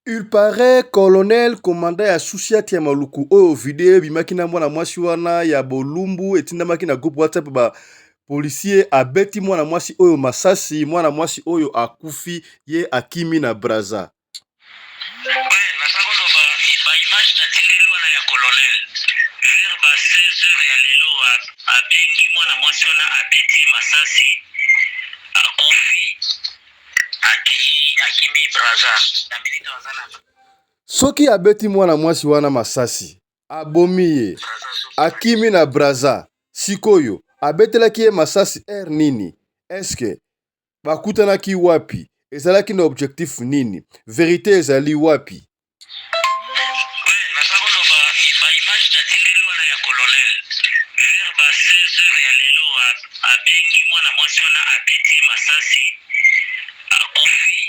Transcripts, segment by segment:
Il paraît colonel commandant ya Susiati ya Maluku oyo video bimaki na mwana mwasi wana ya bolumbu etindamaki na groupe WhatsApp ba policier abeti mwana mwasi oyo masasi mwana mwasi oyo akufi ye akimi na Braza. naza koloba ba image natindeli wana ya colonel vers ba 16h ya lelo abengi mwana mwasi wana abeti masasi akufi akimi Braza na milita wazana. Soki abeti mwana mwasi wana masasi abomi ye akimi na Braza sikoyo abetelaki ye masasi nini? Eske bakutanaki wapi? Ezalaki na objectif nini? Vérité ezali wapi? naza koloba ba image natindeli wana ya colonel vers ba 16h ya lelo abengi mwana mwasi wana abeti masasi akufi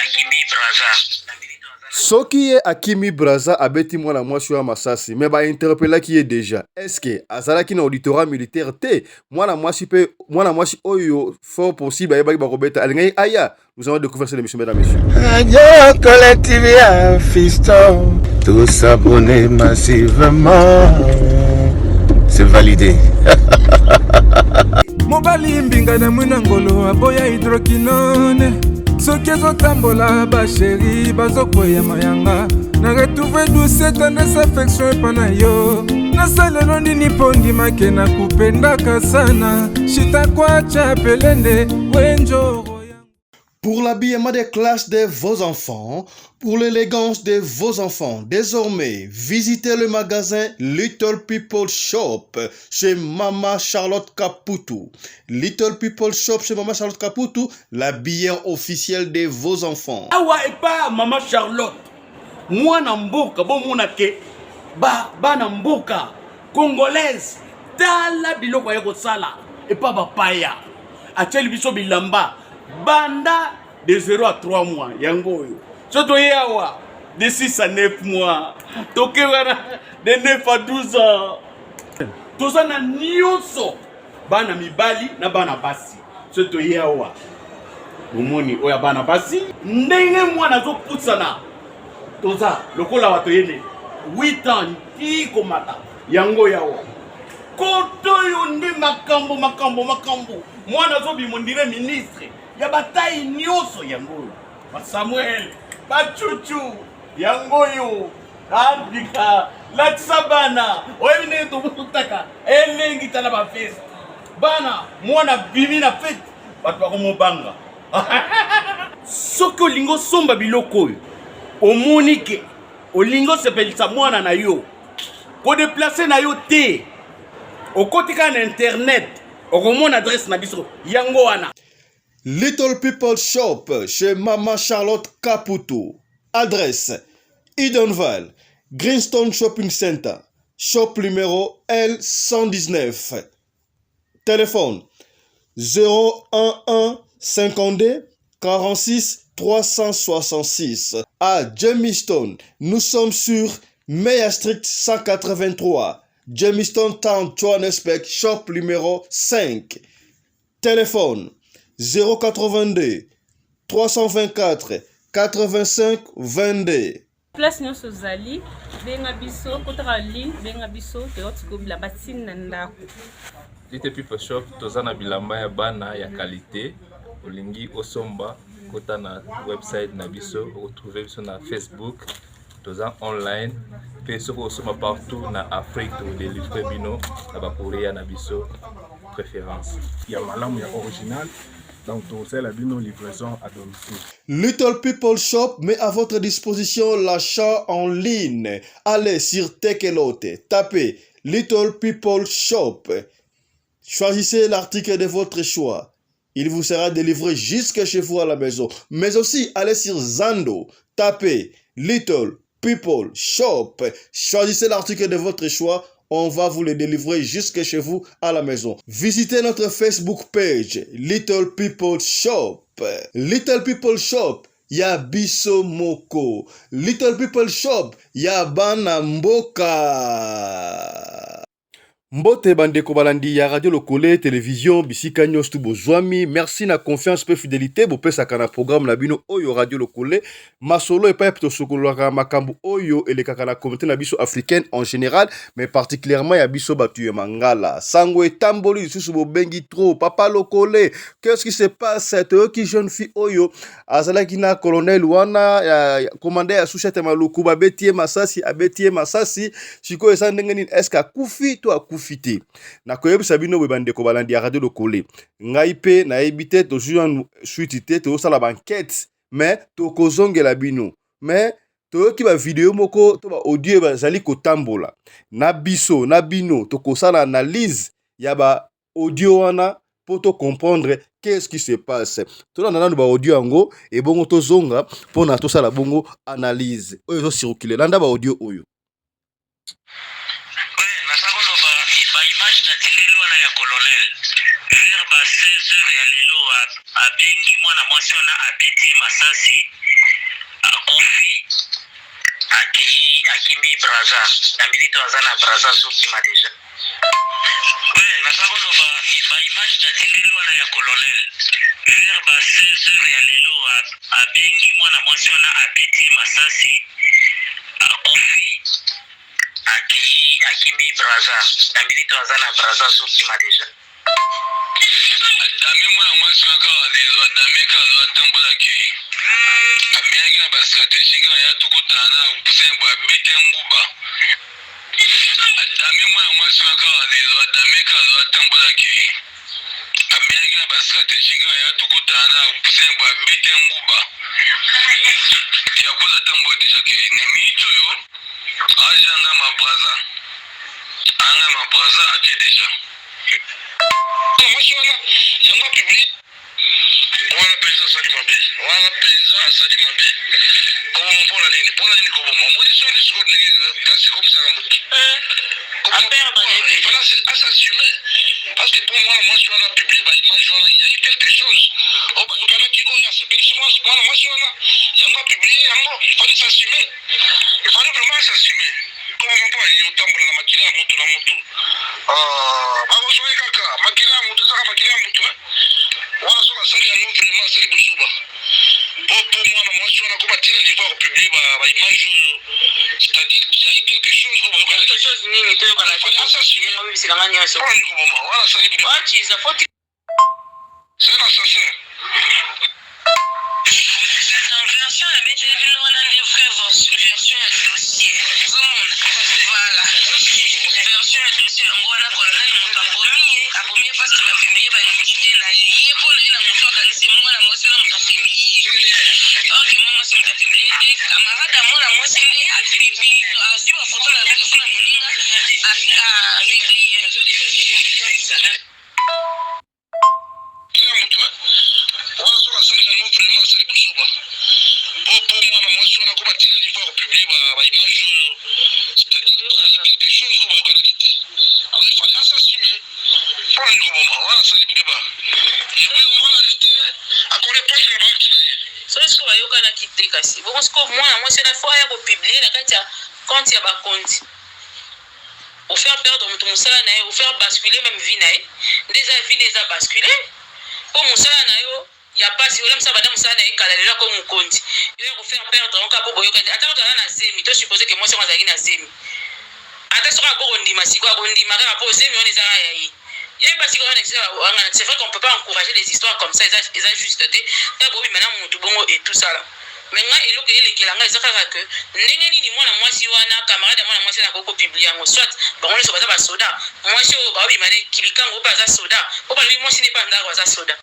akimi Braza na milita wazana. Soki ye akimi Braza abeti mwana mwasi wa masasi me bainterpelaki ye deja eske azalaki na auditorat militaire te mwana mwasi oyo fort possible ayebaki bakobeta alingaki aya. Nous allons découvrir cette émission, mesdames et messieurs. Radio Collective ya Fiston, tous s'abonner massivement, c'est validé. Mobali mbinga na mwina ngolo aboya hydroquinone soki ezotambola basheri bazokoya mayanga na retrouve douce tendresse affection epana yo nasalelo nini mpo ndimake na kupendaka sana shitakwacha pelende wenjoro. Pour l'habillement des classes de vos enfants, pour l'élégance de vos enfants, désormais, visitez le magasin Little People Shop chez Mama Charlotte Caputo. Little People Shop chez Mama Charlotte Caputo, l'habillement officiel de vos enfants. Awa epa Mama Charlotte, mwana mboka bo monake bana mboka congolaise tala biloko ya kosala epa bapaya ateli biso bilamba banda de 0 à 3 mois yangoyo soto yawa de 6 à 9 mois toke wana de 9 à 12 ans tozana nyonso bana mibali na bana basi soto yawa omoni oya bana basi ndenge mwana azoputsana toza lokola wato yene 8 ans ti komata yango yawa koto yo nde makambo mwana azobima ndire ministre ya bataille nyonso yango ba Samuel bachuchu yango yo andika latisa bana oyine to butaka elengi tala ba fest bana mwana bimi na fete bato bakomobanga soki olingo somba biloko oyo omoni ke olingo sepelisa mwana na yo kodeplace na yo te okotika na internet okomona adresse na biso yango wana. Little People Shop chez Mama Charlotte Caputo. Adresse Edenval, Greenstone Shopping Center, shop numéro L119. Téléphone 011 52 46 366. À Jamestown, nous sommes sur Meya Street 183. Jamestown Town, Johannesburg, shop numéro 5. Téléphone 082 324 85 22. Place nyonso zali benga biso kotaka ligne benga biso teotikobila batine na ndako. Little People Shop tozana bilamba ya bana ya qualité olingi osomba kota na website na biso retrouver biso na Facebook toza online pe soko osoma partout na Afrique to délivrer bino na ba Korea na biso préférence ya malamu ya original. Donc, c'est la livraison à domicile. Little People Shop met à votre disposition l'achat en ligne. Allez sur Tekelote, tapez Little People Shop. Choisissez l'article de votre choix. Il vous sera délivré jusque chez vous à la maison. Mais aussi, allez sur Zando, tapez Little People Shop. Choisissez l'article de votre choix. On va vous le délivrer jusque chez vous à la maison. Visitez notre Facebook page, Little People Shop. Little People Shop, ya biso moko. Little People Shop, ya bana mboka. Mbote bandeko balandi ya radio lokole télévision bisika nyos tu bozwami merci na confiance pe fidélité bopesaka na programme na bino oyo radio lokole masolo epai to sokolaka makambo oyo elekaka na communauté na biso africaine en général mais particulièrement ya biso batu ya mangala sango etamboli susu bobengi trop papa lokole qu'est-ce qui se passe toyoki jeune fille oyo azalaki na colonel wana commandant ya sous-chef maluku babetie masasi siko esa ndenge nini est-ce akufi to akufi fité na koyebisa bino boye bandeko balandi ya radio lokole ngai pe nayebi te tozwi suite te tozosala banquête mais tokozongela bino mais toyoki bavideo moko to baaudio bazali kotambola na biso na bino tokosala analyse ya baaudio wana po tocomprendre qu'est-ce qui se passe tolanda nanu baaudio yango ebongo tozonga mpona tosala bongo analyse oyo ezocircule landa baaudio oyo ya colonel vers ba 16h ya lelo abengi mwana mwasi wana abeti masasi akufi akimi braza na milito aza na braza azokima deja naza koloba ba image natindeli wana ya colonel vers ba 16h ya lelo abengi mwana mwasi wana abeti masasi akufi akimi braza na milito aza na braza azokima deja adame mwana mwasi waka walezo adame kazo atambolaki amiaki na bastratégie kaka ya tukutana kusembo abete nguba adame mwana mwasi waka walezo adame kazo atambolaki amiaki na bastratégie kaka ya tukutana kusembo abete nguba yakoza tambo deja ke ne minute oyo ajanga mabraza ake deja mwasi wana yango publie wana penza asali mabe koboma mpona nini koboma modisoni siko ndenge place komisaka motu asasume parce que po mwana mwasi wana publie baimage wana yayi quelque chose oyo bayokanaki oyo asepelisi mwana mwasi wana yango apublie yango ifali s'assume ifali vraiment s'assume koboma mpona nini otambola na makila ya motu na motu bakozoye kaka makila ya motu ezaka makila ya motu wana soki asali yango vraiment asali bosuba po mwana mwasi wana ko batina niveau ya kopublie baimage oyo c'est-à-dire yayi quelque chose oyo bayokanaikoboma wana asali c'est un assassin version ya beteli wana nde vrai version ya dossier zomona voilà version ya dossier yango wana colonel moto abomi ye parce que bapiblie banidité na ye mpo na ye na moto akanisi mwana mwasi wana moto apiblie ok mwana mwasi moto apiblie te camarade ya mwana mwasi nde apiblie azwi bafoto na telefone ya moninga apiblie wana soki asali yango vraiment asali bosuba po mwana mwasi wana ko batina niveau ya kopublie baimage oyo c'est-à-dire quelque chose oyo bayokanaki te alors il fallait asasume mpona nini koboma wana asali bileba epuis wana reste akorépondre na baacte na ye soki siko bayokanaki te kasi bongo siko mwana mwasi wana fo aya kopiblie na kati ya compte ya bakonti ofaire perdre moto mosala na ye ofaire basculer même vie na ye nde eza vie na eza basculer po mosala na yo ya pasi ola mosala banda mosala na ye kala lelo ako mokonzi yo ya kofaire perdre onka po boyokani ata kotala na zemi to suppose ke mwasi yango azalaki na zemi ata soki akokondima siko akondima kaka po zemi wana ezaka ya ye yeba siko wana c'est vrai qu'on peut pas encourager des histoires comme ça eza juste te ta bobima na motu bongo et tout ça là menga eloko elekelanga eza kaka ke ndenge nini mwana mwasi wana camarade ya mwana mwasi wana akokopiblie yango soit bango nyonso baza basoda mwasi oyo baobima ne kilikango oyo baza soda po balobi mwasi ne pa ndako aza soda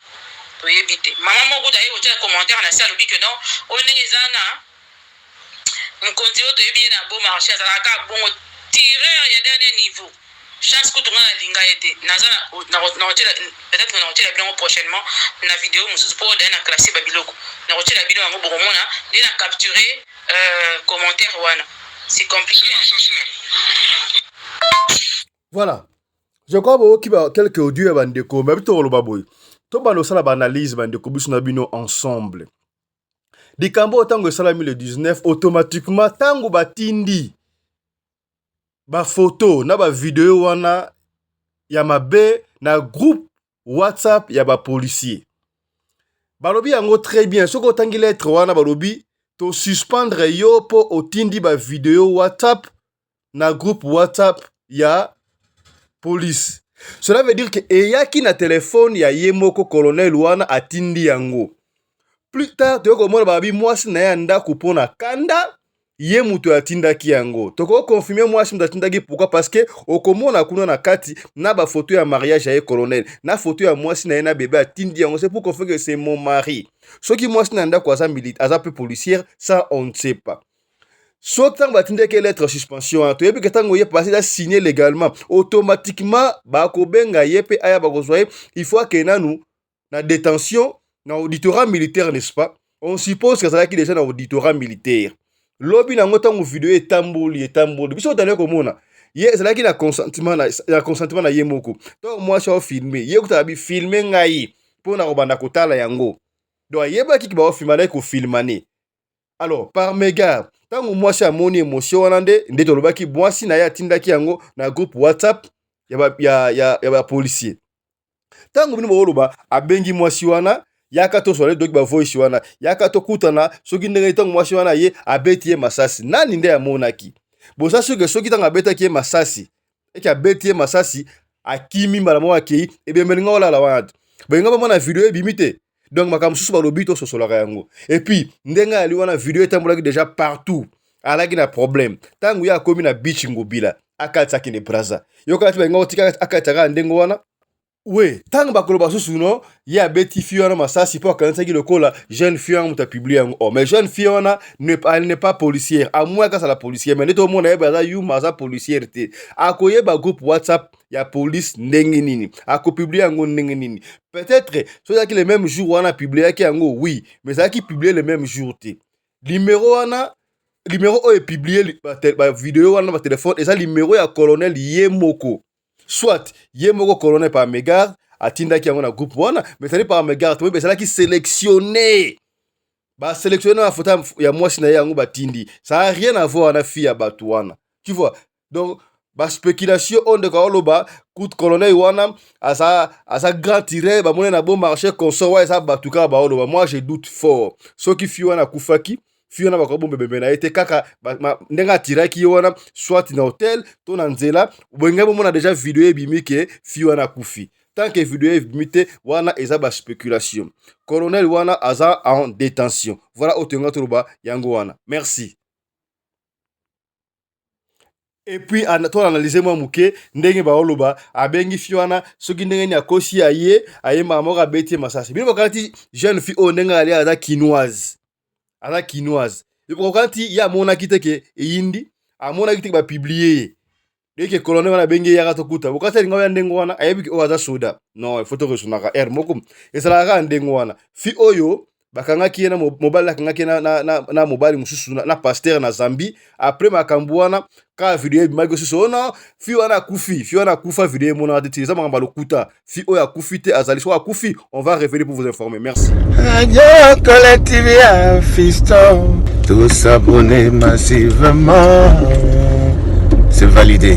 toyebi te mama moko daye otia commentaire na se alobi ke non oyo ndenge eza na mokonzi oyo toyebi ye na beau marché azalaka bongo tireur ya dernier niveau chance kutunga na linga ete naza peut-être na rotiela bilongo prochainement na vidéo mosusu po daye na classé babiloko na rotiela bino yango bokomona nde na capturer commentaire wana c'est compliqué. Voilà. Je crois qu'il y a quelques audios à Bandeko, mais plutôt le baboy. Tout le monde a analyse Bandeko Busnabino ensemble. Di Kambo tango salami le 19 automatiquement tango batindi ba photo na ba vidéo wana ya mabe na groupe WhatsApp ya ba policier. Balobi yango très bien. Soko otangi lettre wana balobi to suspendre yo po otindi ba video WhatsApp na groupe WhatsApp ya police. Cela veut dire que eyaki na téléphone ya yemoko colonel wana atindi yango. Plus tard to komona babi mwasi na ya ndako pona kanda ye muto atindaki yango. Toko confirmer mwasi muto atindaki pourquoi parce que okomona kuna na kati na ba photo ya mariage ya colonel na photo ya mwasi na ye na bébé atindi yango. C'est pour qu'on fait que c'est mon mari. Soki mwasi na ndako aza militaire aza peu policière, ça on ne sait pas. Soit tant batinde que lettre suspension to yebi que tango ye passer da signer légalement automatiquement ba ko benga yepe aya ba ko soye il faut que nanu na détention na auditorat militaire n'est-ce pas. On suppose que ça là qui déjà na auditorat militaire lobi na ngotango vidéo etamboli biso tale ko mona ye ça là qui na consentement na yemoko donc moi je filmer ye ko bi filmer ngai pona ko banda kotala yango donc yeba ki ba filmer ko filmane. Alors par mégarde tango mwasi amoni émotion wana nde tolobaki mwasi na ya tindaki yango na groupe WhatsApp ya ba policier. Tango bino boloba abengi mwasi wana yaka to sole doki ba voice wana yaka to kutana soki ndenge tango mwasi wana ye abeti ye masasi nani nde amonaki. Bosa soki tango abetaki ye masasi eki abeti ye masasi akimi mbala mwa akei ebemelinga wala la wana. Benga ba mona video ebimite. Donc makambo susu balobi to sosolaka yango. Et puis ndenga ali wana video etambolaki déjà partout. Alaki na problème. Tangu ya komi na beach ngobila akatsaki ne braza. Yoka tiba ngo tika akataka ndengo wana. Oui, tangu bakoloba susu no ya beti fille wana masasi po akansaki lokola jeune fille muta publier yango. Oh mais jeune fille wana elle n'est pas policière. À moins que ça la policière mais neto mona yeba za yu maza policière te. Akoyeba groupe WhatsApp ya police ndenge nini. Ako publier yango ndenge nini. Peut-être soit que le même jour wana publier ki yango oui, mais ça qui publier le même jour te. Numéro est publié ba vidéo wana ba téléphone et ça numéro ya colonel Yemoko. Soit Yemoko colonel par mégarde atindaki yango na groupe wana mais ça par mégarde mais ça qui sélectionné ba sélectionner la photo ya mwasi na yango batindi ça a rien à voir na fille ya batu wana tu vois. Donc ba spéculation on de koloba coup colonel wana asa grand tiré ba mona na bon marché consort wa esa batuka ba oloba. Moi je doute fort so ki fille wana kufaki fille na ba ko bombe bebe na été kaka ndenga tiraki wana soit na hôtel to na nzela benga mona déjà vidéo ebimike fille wana kufi. Tant que vidéo ebimite wana eza ba spéculation. Colonel wana aza en détention. Voilà otenga toloba yango wana. Merci. Et puis to analyser moi muke ndenge ba oloba abengi fiwana soki ndenge ni akosi aye mama ka beti masasi. Bino bakati jeune fille o ndenge ali aza kinoise. Ala kinoise. Et pour quand il y a mon akiteke yindi amona kiteke ba publier. Dès que colonel wana bengi yaka to kuta. Bokata linga ndengo wana ayebi o aza soda. Non, il faut to resonaka air moko. Et ça la ga ndengo wana. Fi oyo bakangaki na mobile bakangaki na mobile mususu na pasteur na Zambie. Après makambu wana ka video bimaki susu ona fi wana kufi fi wana kufa video mona atitiza makamba lokuta fi oya kufi te azali so akufi. On va revenir pour vous informer. Merci. Radio Collectivia Fiston, tous abonnés massivement. C'est validé.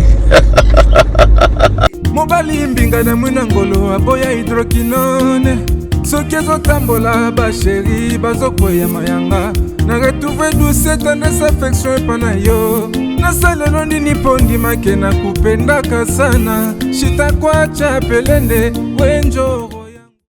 Mobali mbinga na mwina ngolo aboya hydroquinone. Soki ezotambola basheri bazokwea mayanga na retrouve douce tendresse affection epana yo nasalelo nini mpo ndimake na kupendaka sana shitakwacha pelende wenjo